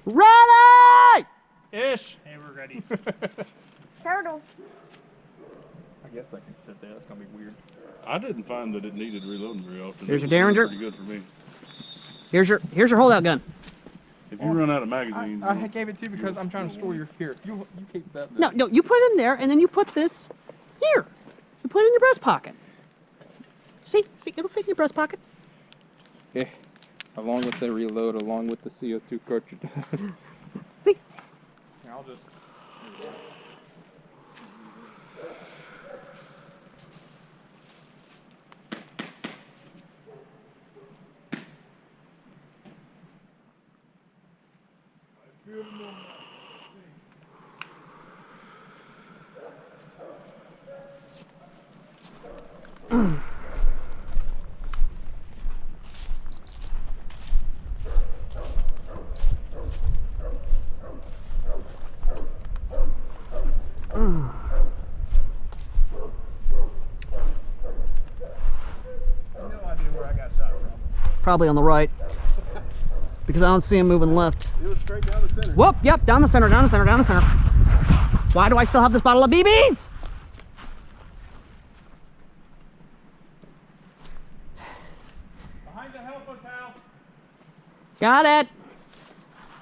Ready! Ish. Hey, we're ready. Turtle. I guess that can sit there. That's gonna be weird. I didn't find that it needed reloading very often. Here's It your was Derringer. Pretty good for me. Here's your holdout gun. If you run out of magazines, I gave it to you because I'm trying to store your here. You keep that. No, you put it in there, and then you put this here. You put it in your breast pocket. See, it'll fit in your breast pocket. Yeah, along with the reload, along with the CO2 cartridge. See? Here, I'll just. Probably on the right. Because I don't see him moving left. It was straight down the center. Whoop, yep, down the center, down the center, down the center. Why do I still have this bottle of BBs? Behind the helper, pal. Got it.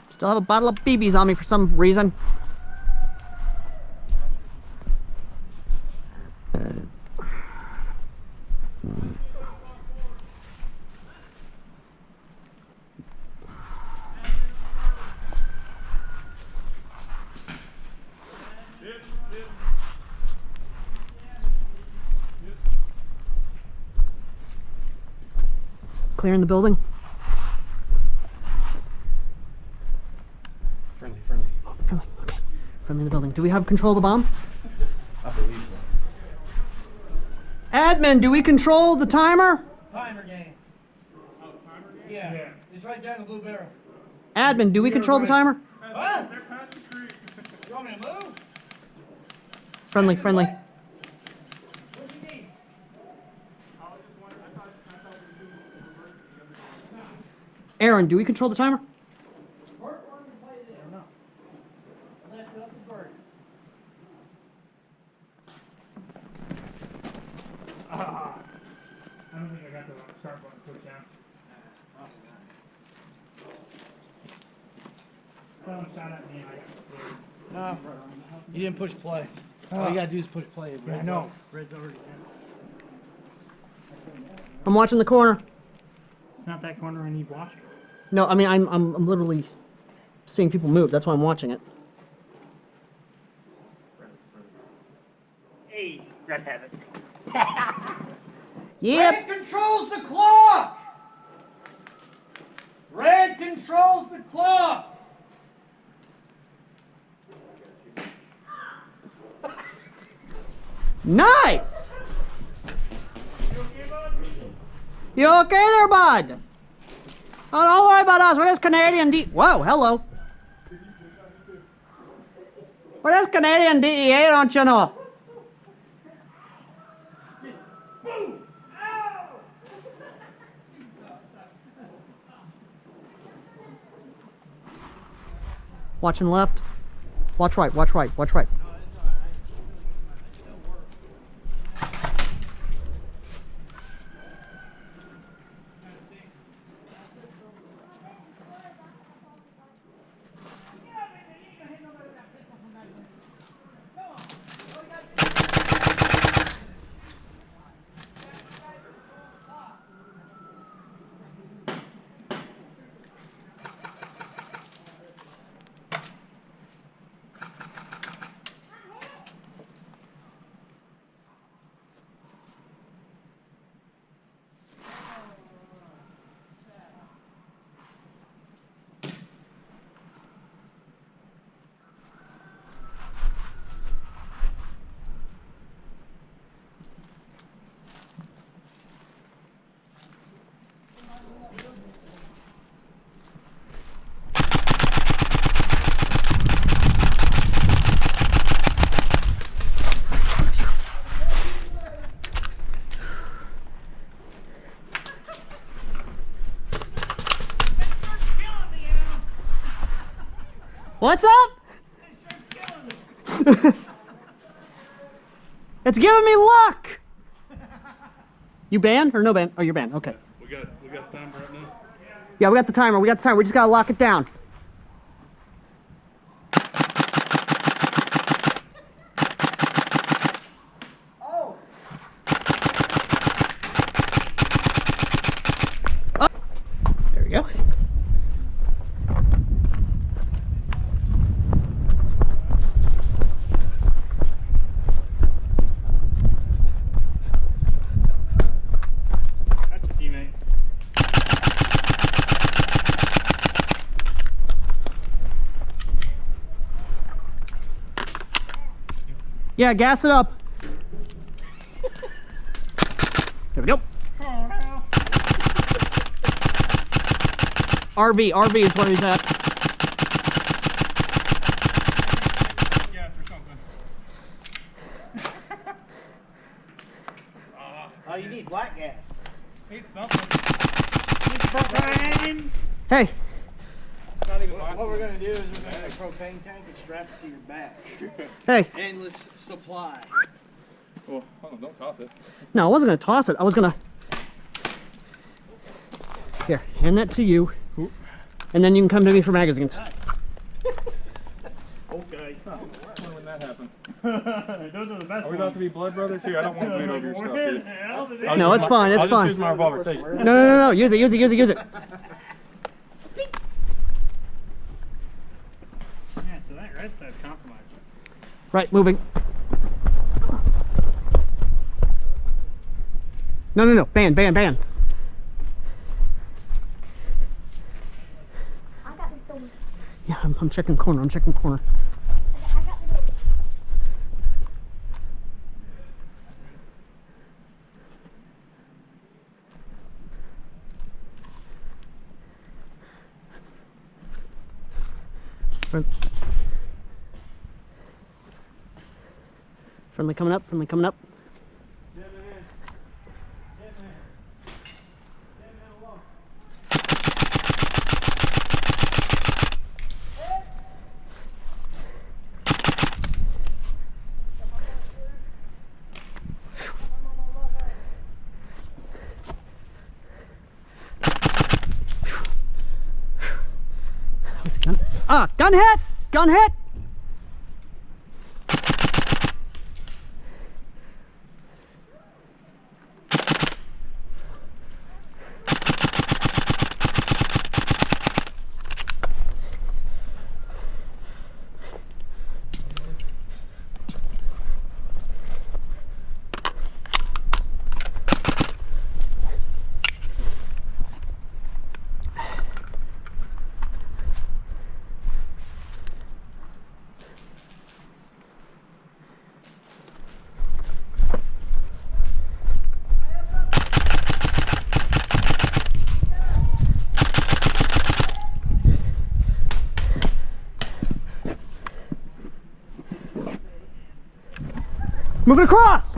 Still have a bottle of BBs on me for some reason. Clearing the building. Friendly. Oh, friendly, okay. Friendly in the building. Do we have control of the bomb? I believe so. Admin, do we control the timer? Timer game. Oh, timer game? Yeah. It's right there in the blue barrel. Admin, do we control the timer? What? They're past the creek. You want me to move? Friendly. What do you need? Aaron, do we control the timer? Bert wanted to play it in. No. Left it up to Bert. I don't think I got the start button pushed down. Someone shot at me and I got the No, you didn't push play. All you gotta do is push play. I know. Red's already in. I'm watching the corner. It's not that corner I need watching. No, I mean I'm literally seeing people move. That's why I'm watching it. Hey, Red has it. Yep. Red controls the clock! Red controls the clock! Nice. You okay there, bud? Oh, don't worry about us. We're just Canadian Whoa, hello. We're just Canadian DEA, don't you know? Watching left. Watch right, watch right, watch right. What's up? It's giving me luck. You banned or no ban? Oh, you're banned. Okay. We got time right now. Yeah, we got the timer. We got the timer. We just gotta lock it down. Oh, There we go. That's a teammate. Yeah, gas it up. There we go. RV is where he's at. Gas or something. oh, you need black gas. Need something. Need propane. Hey, It's not even lasting. What we're gonna do is we're gonna have a propane tank and strap it to your back. hey. Endless supply. Well, hold on, don't toss it. No, I wasn't gonna toss it. I was gonna. Here, hand that to you. And then you can come to me for magazines. Okay. When that happened. Those are the best Are we about to be blood brothers here? I don't want to bleed over your stuff, dude. No, it's fine. It's I'll fine. just use my revolver. Take it. No. Use it. Yeah, so that red side's compromised. Right, moving. No. Ban. I got this door. Yeah, I'm checking corner. I got the door. Friendly coming up. What's a gun? Ah, gun hit! Gun hit! Moving across!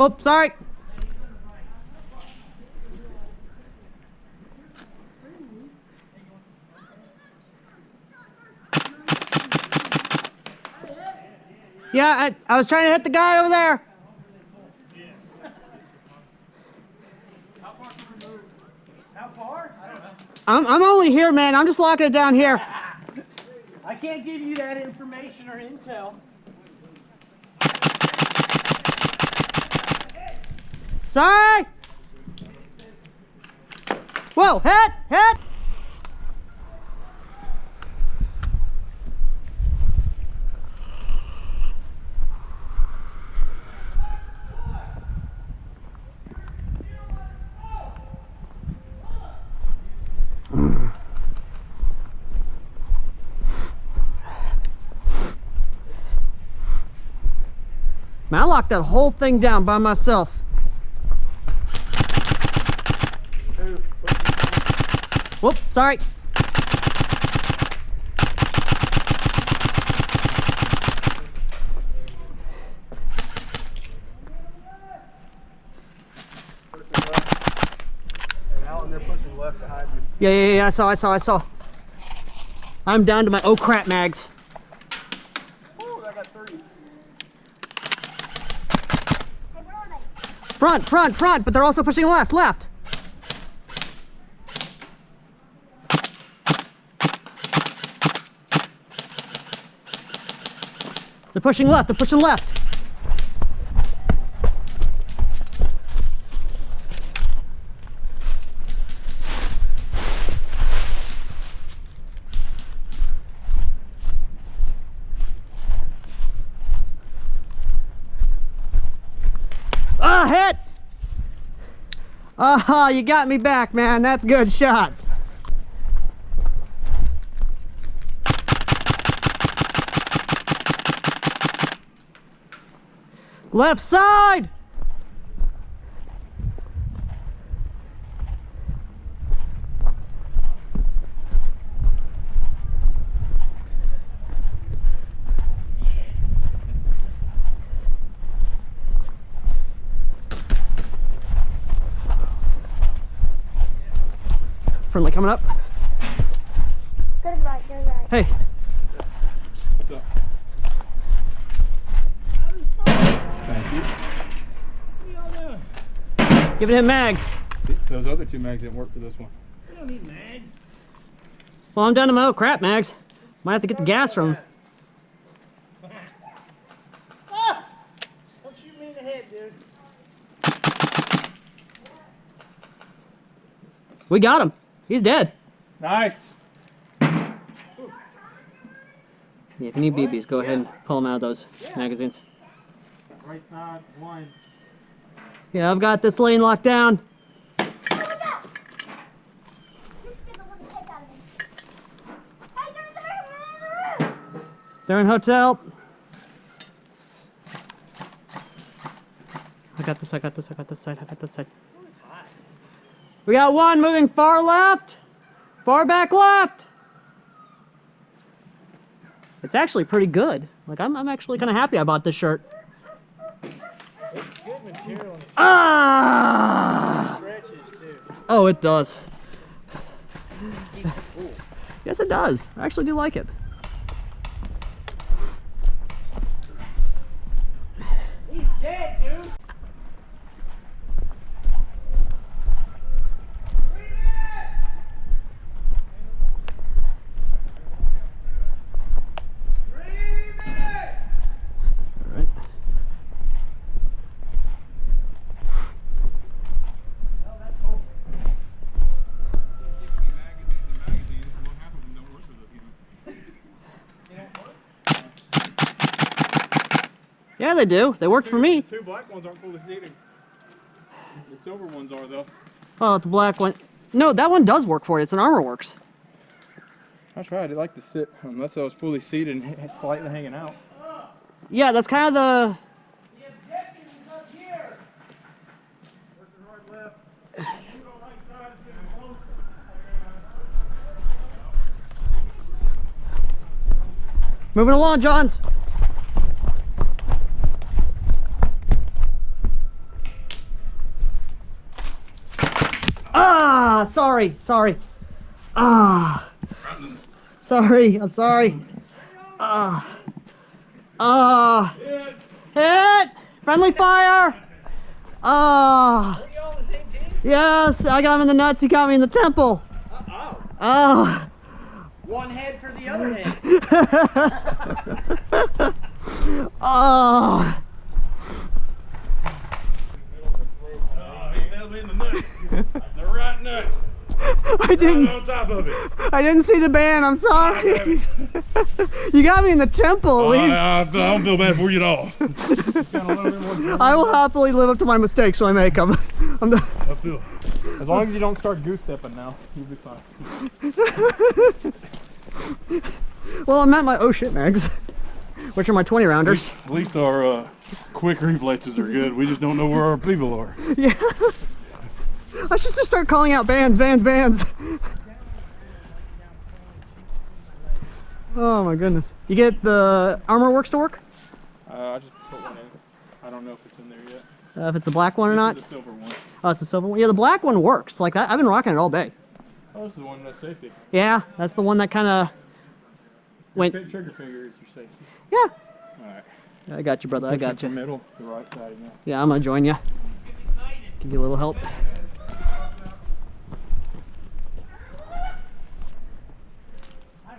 Oh, sorry. Yeah, I was trying to hit the guy over there. How far? I don't know. I'm only here, man. I'm just locking it down here. I can't give you that information or intel. Sorry. Whoa, hit. Man, I locked that whole thing down by myself. Whoop, sorry. And Alan, they're pushing left behind you. Yeah, I saw. I'm down to my oh crap mags. Oh, I got 30. Hey, where are they? Front, but they're also pushing left. They're pushing left. Ah, hit! Ah, you got me back, man. That's a good shot. Left side! Friendly coming up. Go to the right, go to the right. Hey, What's up? Thank you. What are y'all doing? giving him mags. Those other two mags didn't work for this one. We don't need mags. Well, I'm down to my oh crap mags. Might have to get the gas from him. Ah! Don't shoot me in the head, dude. We got him. He's dead. Nice. Yeah, if you need BBs, go ahead and pull them out of those magazines. Right side, one. Yeah, I've got this lane locked down. Hey, look out! You scared the living heck out of me. Hey, they're in the room! They're in hotel. I got this side. We got one moving far left, far back left. It's actually pretty good. Like, I'm actually kind of happy I bought this shirt. It's good material and it Ah! stretches too. Oh, it does. Keep it cool. Yes, it does. I actually do like it. He's dead, dude. All right. Well, that's over. Yeah, they do. They worked for me. The two black ones aren't fully seated. The silver ones are though. Oh, the black one. No, that one does work for it. It's an ArmorWorks. I tried. I'd like to sit unless I was fully seated and slightly hanging out. Yeah, that's kind of the. The objection is up here. Pushing right left. Shoot on right side, it's getting closer. Moving along, Johns. Ah, sorry. Ah, sorry. I'm sorry. Hit! Friendly fire! Ah! Yes, I got him in the nuts, he got me in the temple. Oh. One head for the other head. Oh. He nailed me in the nut. The right nut. I didn't. Right on top of it. I didn't see the band. I'm sorry. You got me in the temple at least. I don't feel bad for you at all. I will happily live up to my mistakes when I make them. I feel. As long as you don't start goose stepping now, you'll be fine. Well, I meant my oh shit mags, which are my 20 rounders. At least our quick reflexes are good. We just don't know where our people are. Yeah. I should just start calling out bands. Oh my goodness. You get the armor works to work? I just put one in. I don't know if it's in there yet. If it's the black one or not? This is the silver one. Oh, it's the silver one. Yeah, the black one works. Like I've been rocking it all day. Oh, this is the one that's safety. Yeah, that's the one that kind of went. Trigger finger is your safety. Yeah. Alright. I got you, brother. I got you. Middle, the right side now. Yeah, I'm gonna join you. Give you a little help.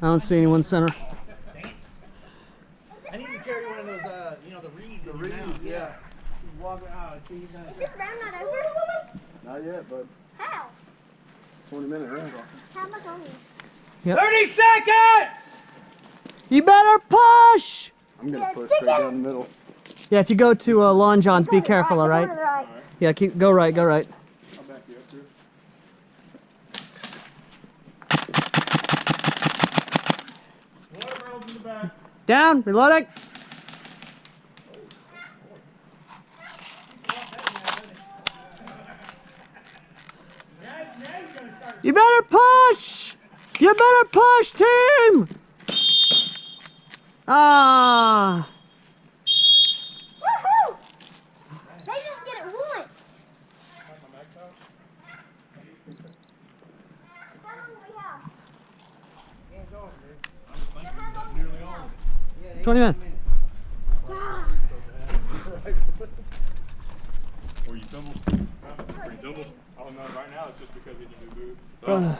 I don't see anyone center. I need to carry one of those, you know, the reeds. The reeds, yeah. Walk out. See, he's gonna. Is this round not over? Not yet, but How? 20-minute round. How much on you? 30 seconds! You better push! I'm gonna push straight down the middle. Yeah, if you go to Lon John's, be careful, all right? Right. Yeah, go right. I'll back you up through. Water barrels in the back. Down, reloading. You better push! You better push, team! Ah! Woohoo! They just get it once. How long do we have? How long do we have? 20 minutes. Were you doubles? Were you doubles? Oh no, right now it's just because we didn't do boots. Brother.